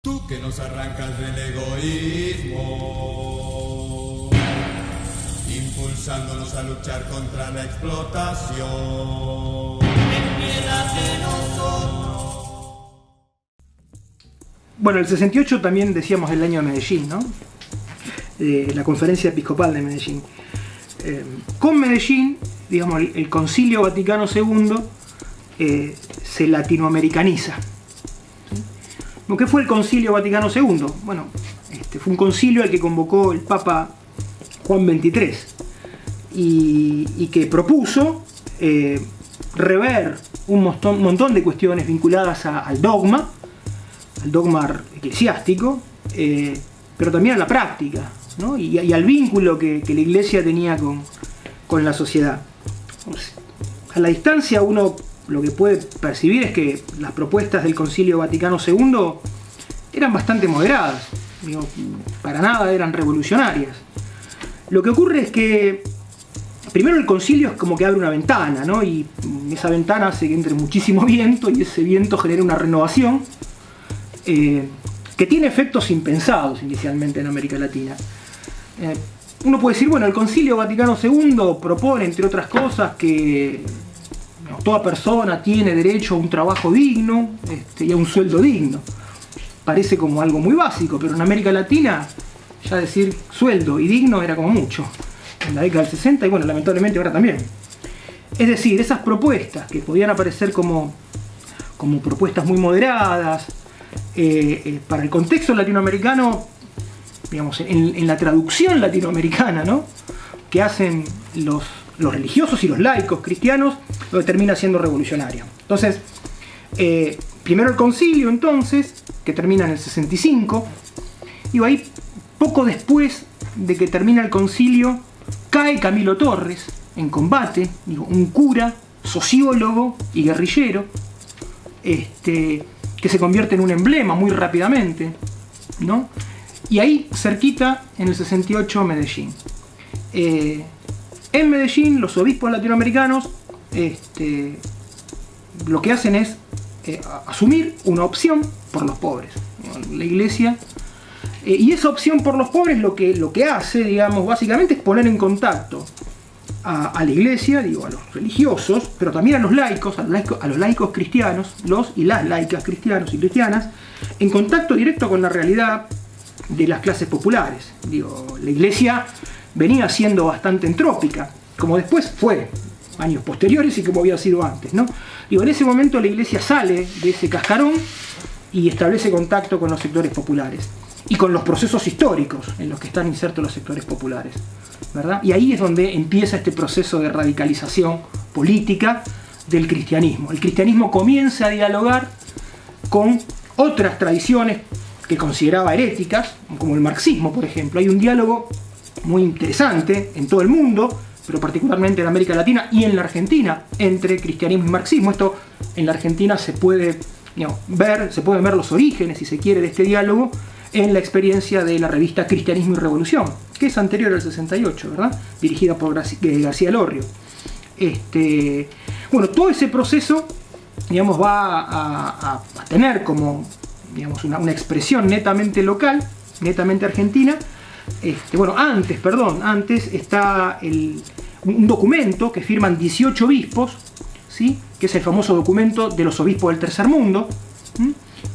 Tú que nos arrancas del egoísmo, impulsándonos a luchar contra la explotación. Ten piedad de nosotros. Bueno, el 68 también decíamos el año de Medellín, ¿no? La conferencia episcopal de Medellín. Con Medellín, digamos, el Concilio Vaticano II se latinoamericaniza. ¿Qué fue el Concilio Vaticano II? Bueno, fue un concilio al que convocó el Papa Juan XXIII y que propuso rever un montón de cuestiones vinculadas al dogma eclesiástico, pero también a la práctica, ¿no? y al vínculo que la Iglesia tenía con la sociedad. A la distancia uno lo que puede percibir es que las propuestas del Concilio Vaticano II eran bastante moderadas, para nada eran revolucionarias. Lo que ocurre es que primero el concilio es como que abre una ventana, ¿no? Y esa ventana hace que entre muchísimo viento y ese viento genera una renovación que tiene efectos impensados inicialmente en América Latina. Uno puede decir, bueno, el Concilio Vaticano II propone, entre otras cosas, que toda persona tiene derecho a un trabajo digno y a un sueldo digno. Parece como algo muy básico, pero en América Latina ya decir sueldo y digno era como mucho. En la década del 60 y bueno, lamentablemente ahora también. Es decir, esas propuestas que podían aparecer como propuestas muy moderadas, para el contexto latinoamericano, digamos, en la traducción latinoamericana, ¿no?, que hacen los religiosos y los laicos cristianos, lo que termina siendo revolucionario. Entonces, primero el concilio, entonces, que termina en el 65, y ahí, poco después de que termina el concilio, cae Camilo Torres en combate, un cura, sociólogo y guerrillero, que se convierte en un emblema muy rápidamente, ¿no? Y ahí, cerquita, en el 68, Medellín. En Medellín, los obispos latinoamericanos lo que hacen es asumir una opción por los pobres. La Iglesia, y esa opción por los pobres lo que hace, digamos, básicamente es poner en contacto a la Iglesia, a los religiosos, pero también a los laicos, a los laicos cristianos, los y las laicas cristianos y cristianas, en contacto directo con la realidad de las clases populares. La Iglesia venía siendo bastante entrópica, como después fue, años posteriores y como había sido antes, ¿no? En ese momento la Iglesia sale de ese cascarón y establece contacto con los sectores populares y con los procesos históricos en los que están insertos los sectores populares, ¿verdad? Y ahí es donde empieza este proceso de radicalización política del cristianismo. El cristianismo comienza a dialogar con otras tradiciones que consideraba heréticas, como el marxismo, por ejemplo. Hay un diálogo muy interesante en todo el mundo, pero particularmente en América Latina y en la Argentina, entre cristianismo y marxismo. Esto en la Argentina se pueden ver los orígenes, si se quiere, de este diálogo en la experiencia de la revista Cristianismo y Revolución, que es anterior al 68, ¿verdad?, dirigida por García Lorrio. Todo ese proceso, digamos, va a tener como, digamos, una expresión netamente local, netamente argentina. Antes está un documento que firman 18 obispos, ¿sí?, que es el famoso documento de los obispos del Tercer Mundo.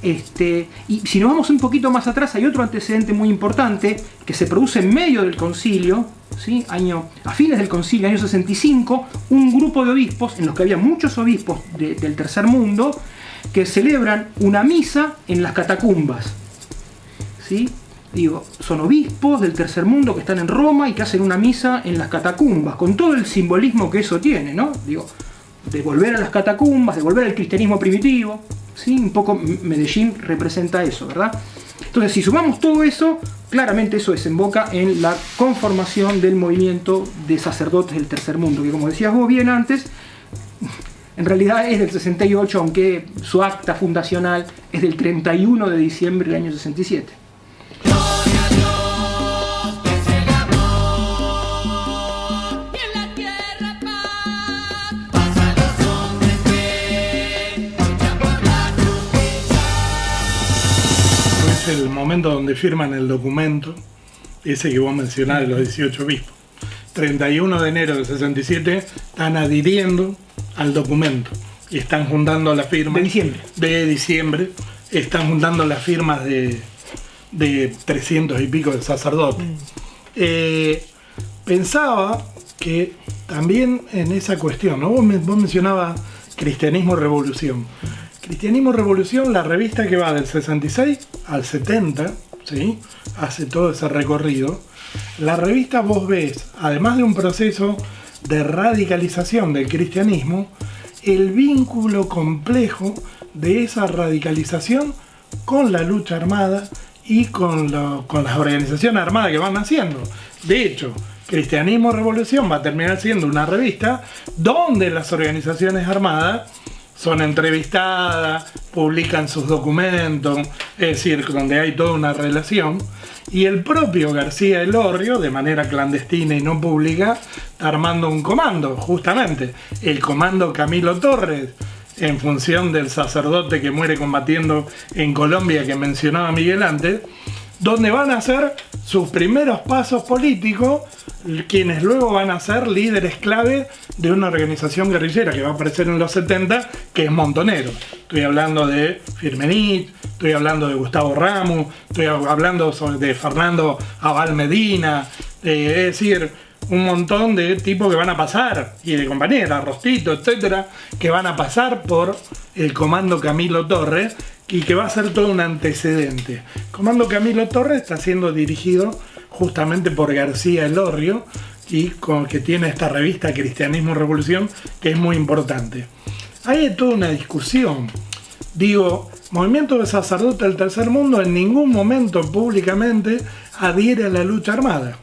Y si nos vamos un poquito más atrás, hay otro antecedente muy importante que se produce en medio del concilio, ¿sí?, a fines del concilio, año 65, un grupo de obispos, en los que había muchos obispos del Tercer Mundo, que celebran una misa en las catacumbas, ¿sí? Son obispos del Tercer Mundo que están en Roma y que hacen una misa en las catacumbas, con todo el simbolismo que eso tiene, ¿no? De volver a las catacumbas, de volver al cristianismo primitivo, ¿sí? Un poco Medellín representa eso, ¿verdad? Entonces, si sumamos todo eso, claramente eso desemboca en la conformación del movimiento de sacerdotes del Tercer Mundo, que, como decías vos bien antes, en realidad es del 68, aunque su acta fundacional es del 31 de diciembre del año 67. es el momento donde firman el documento, ese que vos mencionás de los 18 obispos. 31 de enero del 67 están adhiriendo al documento y están juntando las firmas. De diciembre. Están juntando las firmas de 300 y pico de sacerdotes. Pensaba que también en esa cuestión, ¿no? Vos mencionabas Cristianismo Revolución. Cristianismo Revolución, la revista que va del 66 al 70, ¿sí? Hace todo ese recorrido. La revista vos ves, además de un proceso de radicalización del cristianismo, el vínculo complejo de esa radicalización con la lucha armada y con las organizaciones armadas que van haciendo. De hecho, Cristianismo Revolución va a terminar siendo una revista donde las organizaciones armadas son entrevistadas, publican sus documentos, es decir, donde hay toda una relación. Y el propio García Elorrio, de manera clandestina y no pública, está armando un comando, justamente, el Comando Camilo Torres, en función del sacerdote que muere combatiendo en Colombia que mencionaba Miguel antes, donde van a hacer sus primeros pasos políticos, quienes luego van a ser líderes clave de una organización guerrillera que va a aparecer en los 70, que es Montonero. Estoy hablando de Firmenich, estoy hablando de Gustavo Ramos, estoy hablando de Fernando Abal Medina, es decir, un montón de tipos que van a pasar, y de compañeras, Rostito, etcétera, que van a pasar por el Comando Camilo Torres y que va a ser todo un antecedente. Comando Camilo Torres está siendo dirigido justamente por García Elorrio y que tiene esta revista Cristianismo Revolución, que es muy importante. Hay toda una discusión. Digo, Movimiento de Sacerdotes del Tercer Mundo en ningún momento públicamente adhiere a la lucha armada,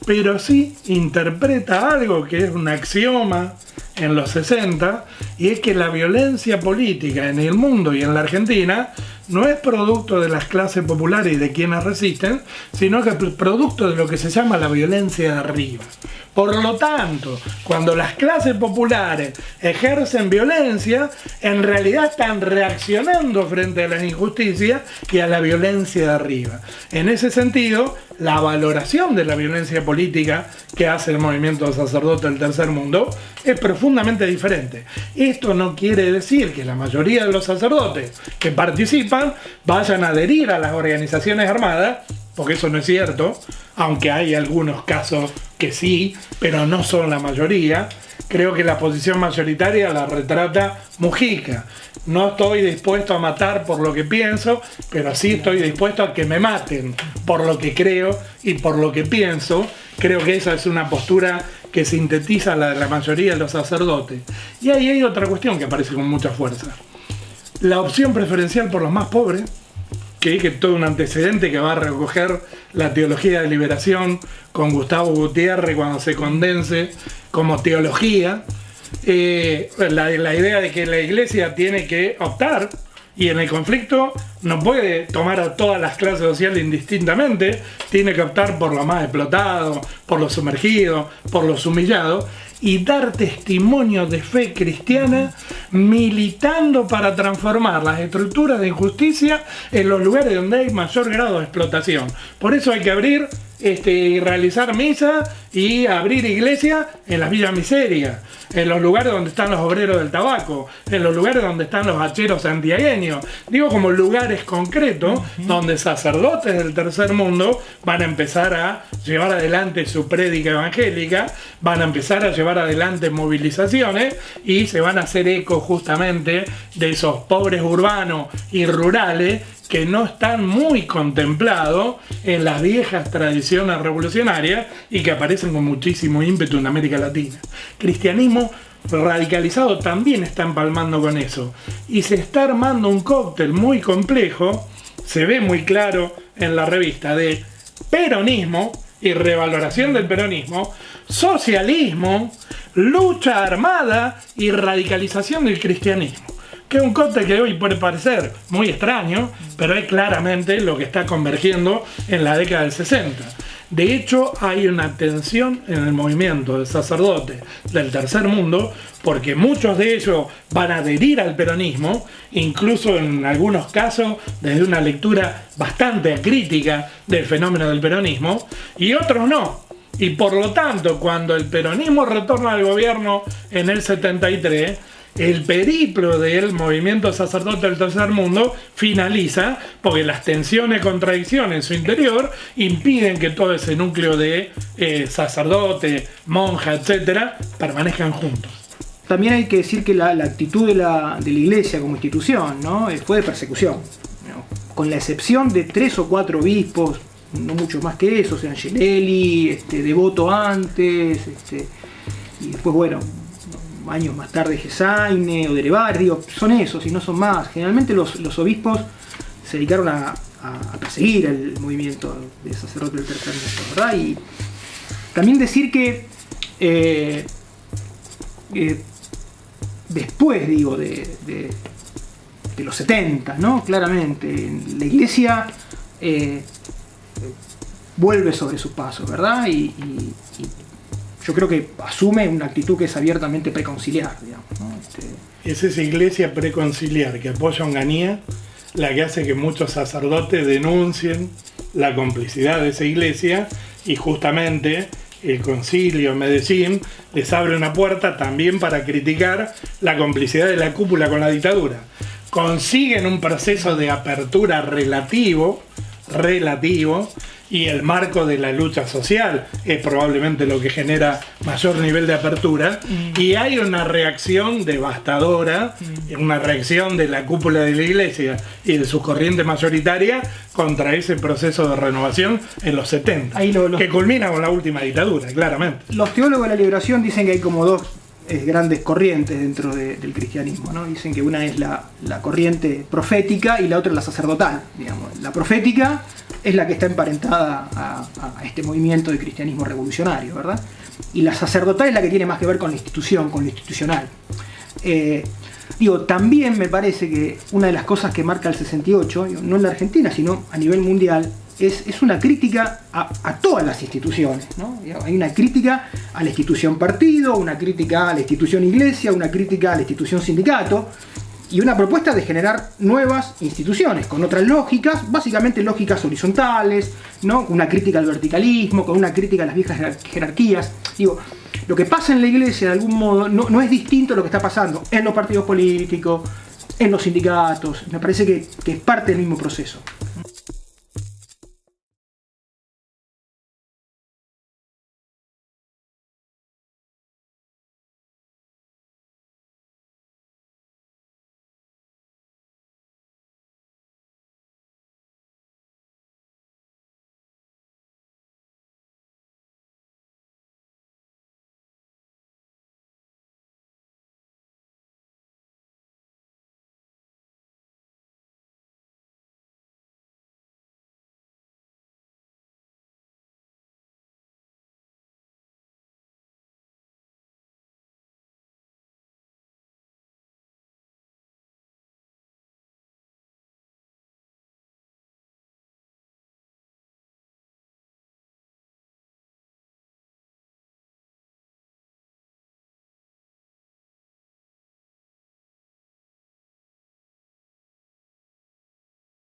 pero sí interpreta algo que es un axioma en los 60, y es que la violencia política en el mundo y en la Argentina no es producto de las clases populares y de quienes resisten, sino que es producto de lo que se llama la violencia de arriba. Por lo tanto, cuando las clases populares ejercen violencia, en realidad están reaccionando frente a las injusticias y a la violencia de arriba. En ese sentido, la valoración de la violencia política que hace el movimiento de sacerdotes del Tercer Mundo es profundamente diferente. Esto no quiere decir que la mayoría de los sacerdotes que participan vayan a adherir a las organizaciones armadas, porque eso no es cierto, aunque hay algunos casos que sí, pero no son la mayoría. Creo que la posición mayoritaria la retrata Mujica. No estoy dispuesto a matar por lo que pienso, pero sí estoy dispuesto a que me maten por lo que creo y por lo que pienso. Creo que esa es una postura que sintetiza la de la mayoría de los sacerdotes. Y ahí hay otra cuestión que aparece con mucha fuerza. La opción preferencial por los más pobres, que es todo un antecedente que va a recoger la teología de liberación con Gustavo Gutiérrez cuando se condense como teología. La idea de que la iglesia tiene que optar, y en el conflicto no puede tomar a todas las clases sociales indistintamente, tiene que optar por los más explotados, por los sumergidos, por los humillados, y dar testimonio de fe cristiana militando para transformar las estructuras de injusticia en los lugares donde hay mayor grado de explotación. Por eso hay que abrir y realizar misa y abrir iglesia en las villas miserias, en los lugares donde están los obreros del tabaco, en los lugares donde están los hacheros santiagueños. Digo, como lugares concretos donde sacerdotes del tercer mundo van a empezar a llevar adelante su prédica evangélica, van a empezar a llevar adelante movilizaciones y se van a hacer eco justamente de esos pobres urbanos y rurales que no están muy contemplados en las viejas tradiciones revolucionarias y que aparecen con muchísimo ímpetu en América Latina. Cristianismo radicalizado también está empalmando con eso, y se está armando un cóctel muy complejo, se ve muy claro en la revista, de peronismo y revaloración del peronismo, socialismo, lucha armada y radicalización del cristianismo. Que es un cóctel que hoy puede parecer muy extraño, pero es claramente lo que está convergiendo en la década del 60. De hecho, hay una tensión en el movimiento de sacerdotes del tercer mundo, porque muchos de ellos van a adherir al peronismo, incluso en algunos casos desde una lectura bastante crítica del fenómeno del peronismo, y otros no. Y por lo tanto, cuando el peronismo retorna al gobierno en el 73, el periplo del movimiento sacerdote del tercer mundo finaliza porque las tensiones, contradicciones en su interior impiden que todo ese núcleo de sacerdote, monja, etcétera, permanezcan juntos. También hay que decir que la actitud de la Iglesia como institución, ¿no? Fue de persecución, ¿no? Con la excepción de 3 o 4 obispos, no mucho más que eso, o sea, Angelelli, Devoto antes, y después, bueno, años más tarde Gesaine o Derevar, digo, son esos y no son más. Generalmente los obispos se dedicaron a perseguir el movimiento de sacerdotes del tercer mundo, ¿verdad? Y también decir que después, digo, de los 70, ¿no? Claramente, la Iglesia vuelve sobre sus pasos, ¿verdad? Y yo creo que asume una actitud que es abiertamente preconciliar, digamos, ¿no? Es esa iglesia preconciliar que apoya a Onganía la que hace que muchos sacerdotes denuncien la complicidad de esa iglesia, y justamente el concilio en Medellín les abre una puerta también para criticar la complicidad de la cúpula con la dictadura. Consiguen un proceso de apertura relativo, y el marco de la lucha social es probablemente lo que genera mayor nivel de apertura, y hay una reacción devastadora, una reacción de la cúpula de la iglesia y de sus corrientes mayoritarias contra ese proceso de renovación en los 70, que culmina con la última dictadura, claramente. Los teólogos de la liberación dicen que hay como dos grandes corrientes dentro del cristianismo, ¿no? Dicen que una es la corriente profética y la otra es la sacerdotal, digamos. La profética es la que está emparentada a este movimiento de cristianismo revolucionario, ¿verdad? Y la sacerdotal es la que tiene más que ver con la institución, con lo institucional. También me parece que una de las cosas que marca el 68, no en la Argentina, sino a nivel mundial, es una crítica a todas las instituciones, ¿no? Hay una crítica a la institución partido, una crítica a la institución iglesia, una crítica a la institución sindicato, y una propuesta de generar nuevas instituciones con otras lógicas, básicamente lógicas horizontales, ¿no? Una crítica al verticalismo, con una crítica a las viejas jerarquías. Lo que pasa en la iglesia de algún modo no es distinto a lo que está pasando en los partidos políticos, en los sindicatos. Me parece que es parte del mismo proceso.